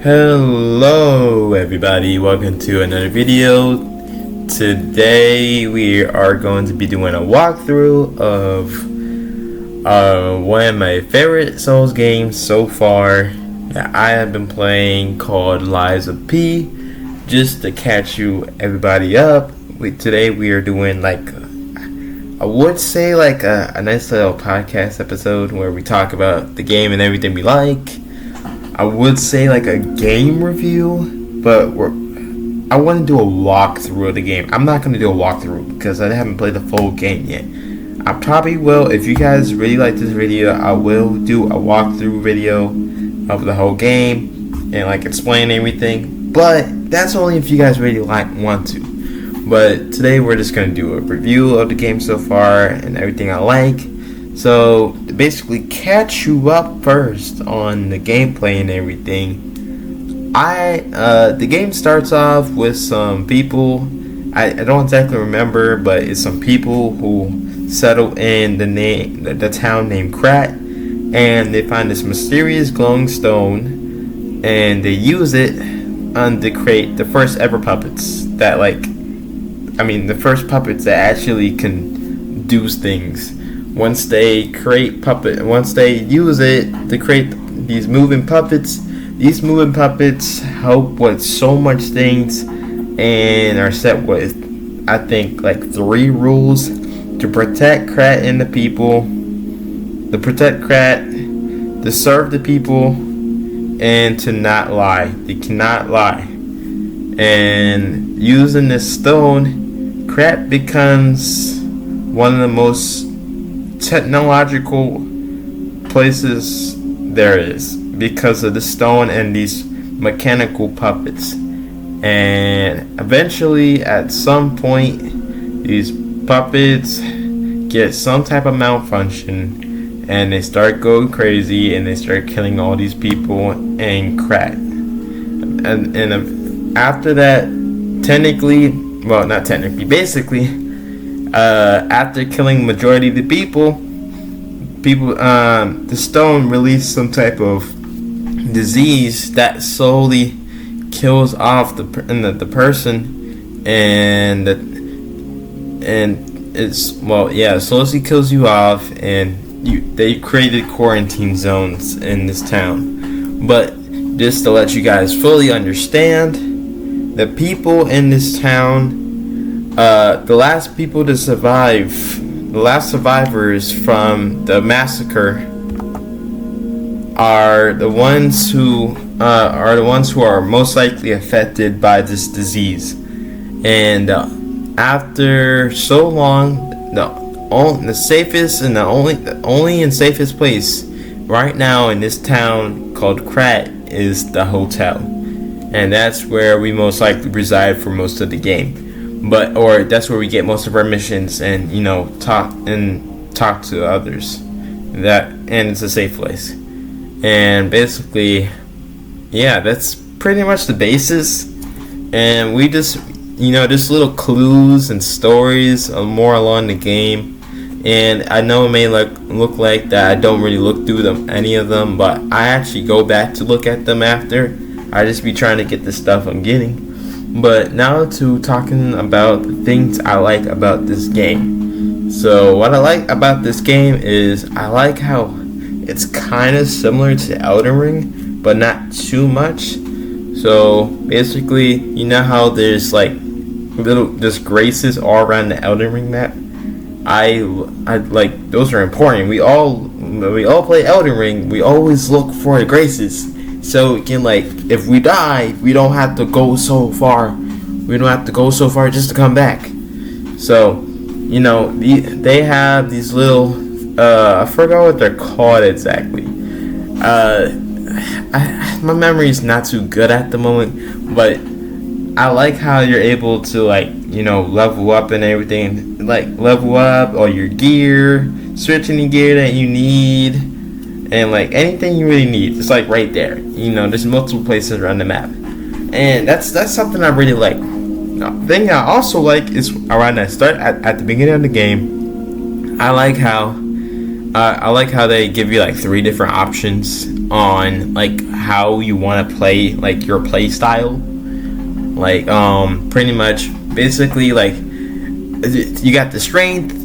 Hello everybody, welcome to another video. Today we are going to be doing a walkthrough of one of my favorite Souls games so far that I have been playing, called Lies of P. Just to catch everybody up, today we are doing I would say a nice little podcast episode where we talk about the game and everything we like. I would say a game review, but I want to do a walkthrough of the game. I'm not going to do a walkthrough because I haven't played the full game yet. I probably will. If you guys really like this video, I will do a walkthrough video of the whole game and explain everything. But that's only if you guys really want to. But today we're just going to do a review of the game so far and everything I like. So to basically catch you up first on the gameplay and everything, the game starts off with some people. I don't exactly remember, but it's some people who settle in the town named Krat, and they find this mysterious glowing stone, and they use it to create the first ever puppets that the first puppets that actually can do things. Once they use it to create these moving puppets help with so much things and are set with, I think, 3 rules: to protect Krat and the people, to protect Krat, to serve the people, and to not lie. They cannot lie. And using this stone, Krat becomes one of the most technological places there is because of the stone and these mechanical puppets. And eventually, at some point, these puppets get some type of malfunction and they start going crazy and they start killing all these people and Krat. And after that, after killing majority of the people, the stone released some type of disease that slowly kills off the person, and it slowly kills you off, and they created quarantine zones in this town. But just to let you guys fully understand, the people in this town, the last people to survive, the last survivors from the massacre, are the ones who are most likely affected by this disease. And after so long, the safest and the only and safest place right now in this town called Krat is the hotel, and that's where we most likely reside for most of the game. Or that's where we get most of our missions and talk to others. And it's a safe place. And basically, that's pretty much the basis. And we just just little clues and stories more along the game. And I know it may look like that I don't really look through any of them, but I actually go back to look at them after. I just be trying to get the stuff I'm getting. But now to talking about the things I like about this game. So what I like about this game is I like how it's kind of similar to Elden Ring, but not too much. So basically, you know how there's little just graces all around the Elden Ring map. I like those are important. When we all play Elden Ring, we always look for the graces. So we can if we die, we don't have to go so far. We don't have to go so far just to come back. So, they have these little I forgot what they're called exactly. My memory is not too good at the moment, but I like how you're able to level up and everything. Level up all your gear, switch any gear that you need, and anything you really need. It's right there. There's multiple places around the map, and that's something I really like. The thing I also like is around that start at the beginning of the game. I like how I like how they give you like 3 different options on like how you want to play, like your play style. Like pretty much basically like you got the strength,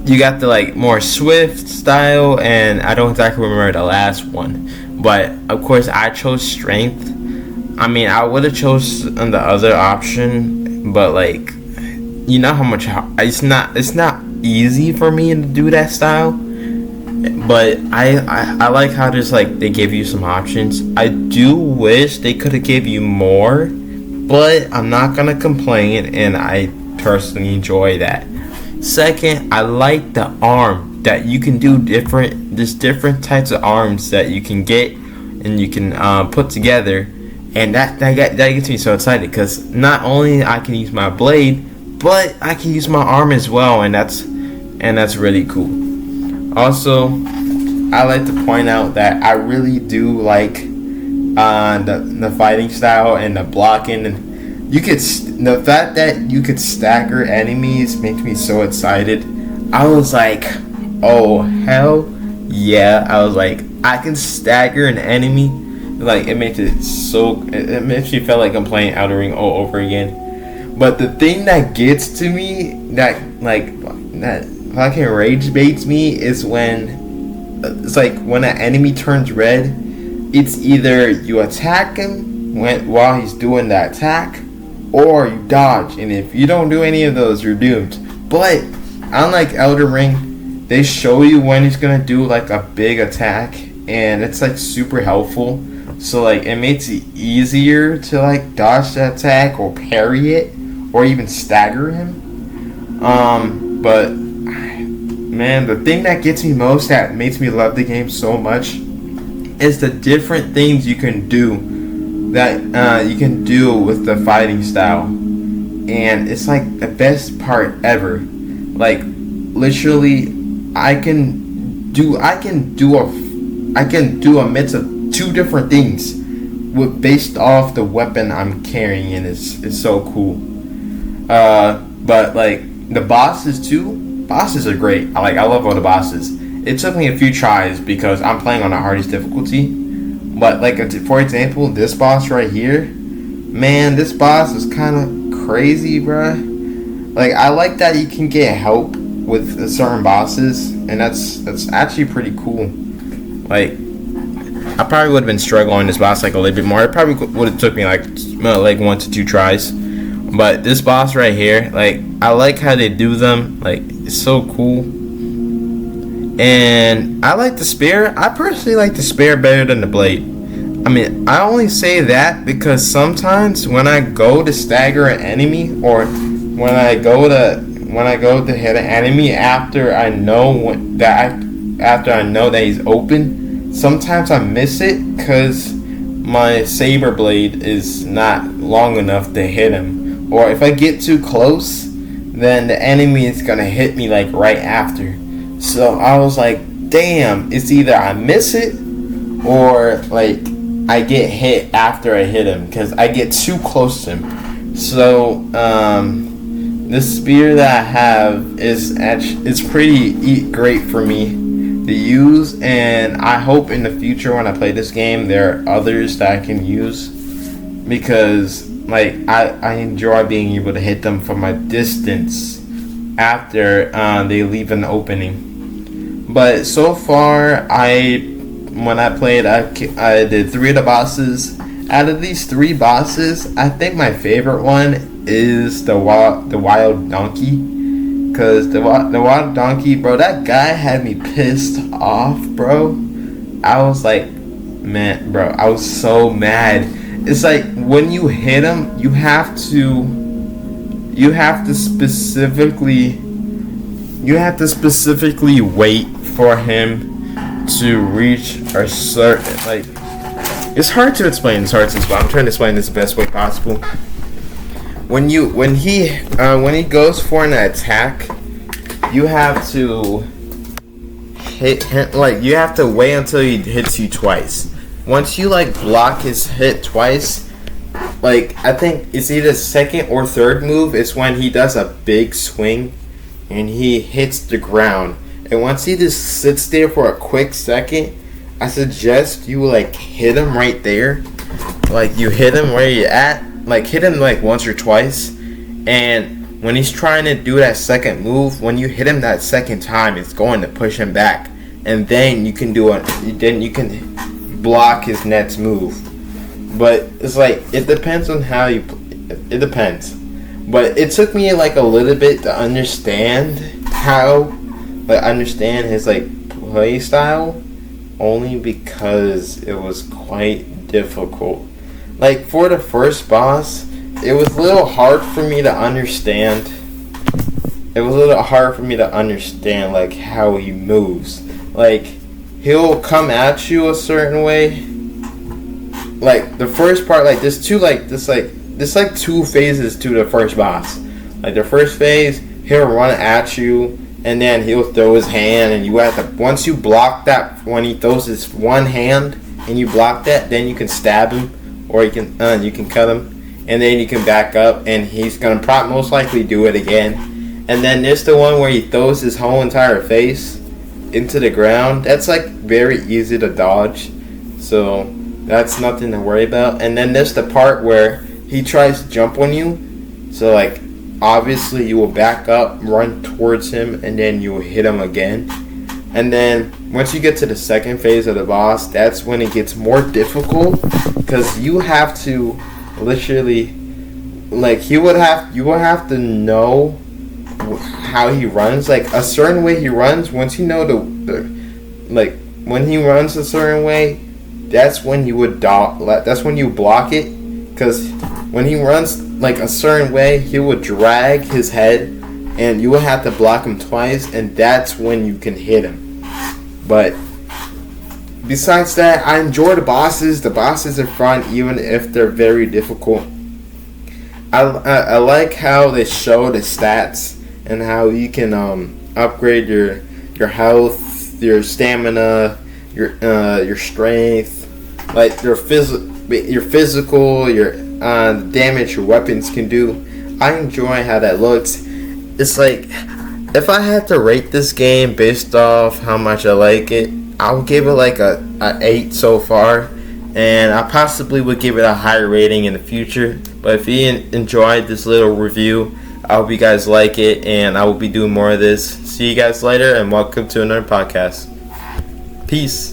you got the like more swift style, and I don't exactly remember the last one, but of course I chose strength. I mean, I would have chose the other option, but like, you know how much it's not easy for me to do that style. But I like how just like they give you some options. I do wish they could have gave you more, but I'm not gonna complain, and I personally enjoy that. Second, I like the arm that you can do there's different types of arms that you can get and you can put together, and that gets me so excited because not only I can use my blade, but I can use my arm as well, and that's really cool. Also, I like to point out that I really do like the fighting style and the blocking, and the fact that you could stagger enemies makes me so excited. I was like, oh hell yeah! I was like, I can stagger an enemy. Like it makes it makes me feel like I'm playing Elden Ring all over again. But the thing that gets to me, that fucking rage baits me, is when it's like when an enemy turns red, it's either you attack him while he's doing the attack, or you dodge, and if you don't do any of those, you're doomed. But unlike Elden Ring, they show you when he's gonna do like a big attack, and it's like super helpful. So like it makes it easier to like dodge the attack or parry it or even stagger him. But man, the thing that gets me most, that makes me love the game so much, is the different things you can do that you can do with the fighting style, and it's like the best part ever. Like literally, I can do a mix of 2 different things based off the weapon I'm carrying, and it's so cool. But like the bosses are great. I love all the bosses. It took me a few tries because I'm playing on the hardest difficulty. But like for example, this boss right here, man, this boss is kind of crazy, bruh. Like I like that you can get help with certain bosses, and that's actually pretty cool. Like I probably would have been struggling this boss like a little bit more. It probably would have took me like 1 to 2 tries. But this boss right here, like I like how they do them. Like it's so cool. And I like the spear. I personally like the spear better than the blade. I mean, I only say that because sometimes when I go to stagger an enemy, or when I go to hit an enemy after I know that he's open, sometimes I miss it because my saber blade is not long enough to hit him, or if I get too close, then the enemy is gonna hit me like right after. So I was like, damn, it's either I miss it or like I get hit after I hit him because I get too close to him. So this spear that I have is pretty great for me to use, and I hope in the future when I play this game there are others that I can use, because like I enjoy being able to hit them from a distance after they leave an opening. But so far, when I played, I did 3 of the bosses. Out of these 3 bosses, I think my favorite one is the wild donkey, because the wild donkey, bro, that guy had me pissed off, bro. I was like, man, bro, I was so mad. It's like when you hit him, you have to specifically wait for him to reach a certain, like, it's hard to explain. But I'm trying to explain this the best way possible. When he goes for an attack, you have to hit like you have to wait until he hits you twice. Once you like block his hit twice, like I think it's either second or third move is when he does a big swing and he hits the ground. and once he just sits there for a quick second, I suggest you like hit him right there. Like you hit him where you're at. Like hit him like once or twice, and when he's trying to do that second move, when you hit him that second time, it's going to push him back, and then you can block his next move. But it's like it depends on how you. It depends, but it took me like a little bit to understand his like play style, only because it was quite difficult. Like, for the first boss, it was a little hard for me to understand. Like, how he moves. Like, he'll come at you a certain way. Like, the first part, like, there's two phases to the first boss. Like, the first phase, he'll run at you, and then he'll throw his hand, and you have to, once you block that, when he throws his one hand, and you block that, then you can stab him. Or you can cut him, and then you can back up, and he's gonna most likely do it again. And then there's the one where he throws his whole entire face into the ground. That's like very easy to dodge, so that's nothing to worry about. And then there's the part where he tries to jump on you, so like obviously you will back up, run towards him, and then you will hit him again. And then once you get to the second phase of the boss, that's when it gets more difficult, because you have to literally, like, you will have to know how he runs. Like, a certain way he runs, once you know like, when he runs a certain way, that's when you would that's when you block it, because when he runs like a certain way, he would drag his head, and you will have to block him twice, and that's when you can hit him. But besides that, I enjoy the bosses. The bosses are fun, even if they're very difficult. I like how they show the stats and how you can upgrade your health, your stamina, your strength, like your physical, the damage your weapons can do. I enjoy how that looks. It's like, if I had to rate this game based off how much I like it, I would give it like a 8 so far, and I possibly would give it a higher rating in the future. But if you enjoyed this little review, I hope you guys like it, and I will be doing more of this. See you guys later, and welcome to another podcast. Peace.